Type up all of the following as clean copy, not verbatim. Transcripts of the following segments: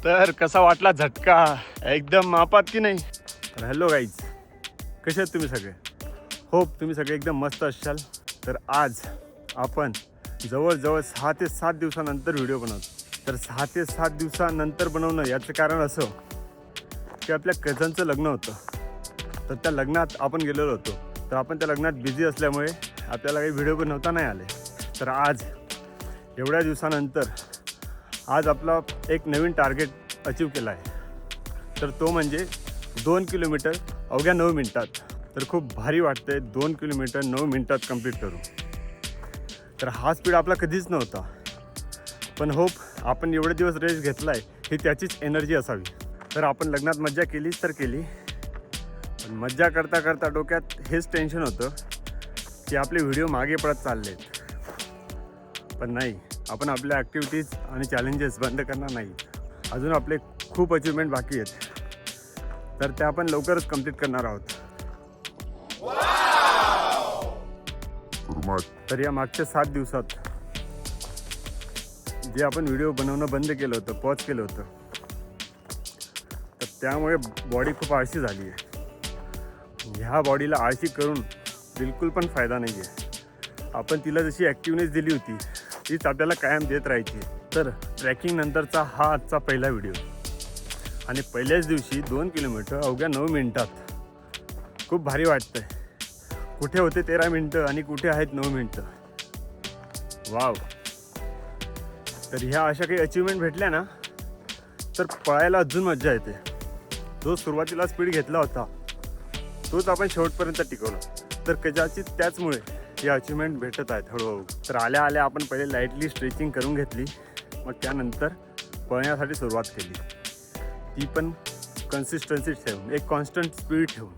तर कसा वाटला झटका? एकदम मापात की नाही? तर हॅलो गाईज, कसे आहेत तुम्ही सगळे? होप तुम्ही सगळे एकदम मस्त असाल. तर आज आपण जवळजवळ 6 ते 7 दिवसानंतर व्हिडिओ बनवतो. तर 6 ते 7 दिवसानंतर बनवणं याचं कारण असं की आपल्या कझनचं लग्न होतं. तर त्या लग्नात आपण गेलेलो होतो. तर आपण त्या लग्नात बिझी असल्यामुळे आपल्याला काही व्हिडिओ बनवता नाही आले. तर आज एवढ्या दिवसानंतर आज आपला एक नवीन टार्गेट अचीव केला आहे. तर तो म्हणजे 2 किलोमीटर अवघ्या 9 मिनटात. तर खूप भारी वाटतं आहे 2 किलोमीटर 9 मिनटात कंप्लीट करू. तर हा स्पीड आपला कधीच नव्हता. पण होप आपण एवढे दिवस रेस्ट घेतला आहे ही त्याचीच एनर्जी असावी. तर आपण लग्नात मज्जा केलीच तर केली, पण मज्जा करता करता डोक्यात हेच टेन्शन होतं की आपले व्हिडिओ मागे पडत चालले आहेत. पण नाही, आपण आपल्या ॲक्टिव्हिटीज आणि चॅलेंजेस बंद करणार नाही. अजून आपले खूप अचिव्हमेंट बाकी आहेत. तर ते आपण लवकरच कंप्लीट करणार आहोत. तर या मागच्या 7 दिवसात जे आपण व्हिडिओ बनवणं बंद केलं होतं, पॉज केलं होतं, तर त्यामुळे बॉडी खूप आळशी झाली आहे. ह्या बॉडीला आळशी करून बिलकुल पण फायदा नाही आहे. आपण तिला जशी ॲक्टिवनेस दिली होती तीच आपल्याला कायम देत राहायची. तर ट्रॅकिंग नंतरचा हा आजचा पहिला व्हिडिओ आणि पहिल्याच दिवशी 2 किलोमीटर अवघ्या 9 मिनटात. खूप भारी वाटतंय. कुठे होते 13 मिनटं आणि कुठे आहेत 9 मिनटं. वाव. तर ह्या अशा काही अचिव्हमेंट भेटल्या ना तर पळायला अजून मजा येते. जो सुरुवातीला स्पीड घेतला होता तोच आपण शेवटपर्यंत टिकवला. तर कदाचित त्याचमुळे या अचिव्हमेंट भेटत आहेत हळूहळू. तर आल्या आल्या आपण पहिले लाईटली स्ट्रेचिंग करून घेतली, मग त्यानंतर पळण्यासाठी सुरुवात केली. ती पण कन्सिस्टन्सी ठेवून, एक कॉन्स्टंट स्पीड ठेवून.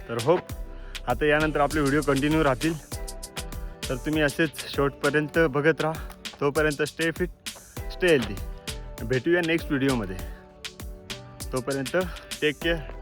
तर होप आता यानंतर आपले व्हिडिओ कंटिन्यू राहतील. तर तुम्ही असेच शेवटपर्यंत बघत राहा. तोपर्यंत स्टे फिट, स्टे हेल्दी. भेटूया नेक्स्ट व्हिडिओमध्ये. तोपर्यंत टेक केअर.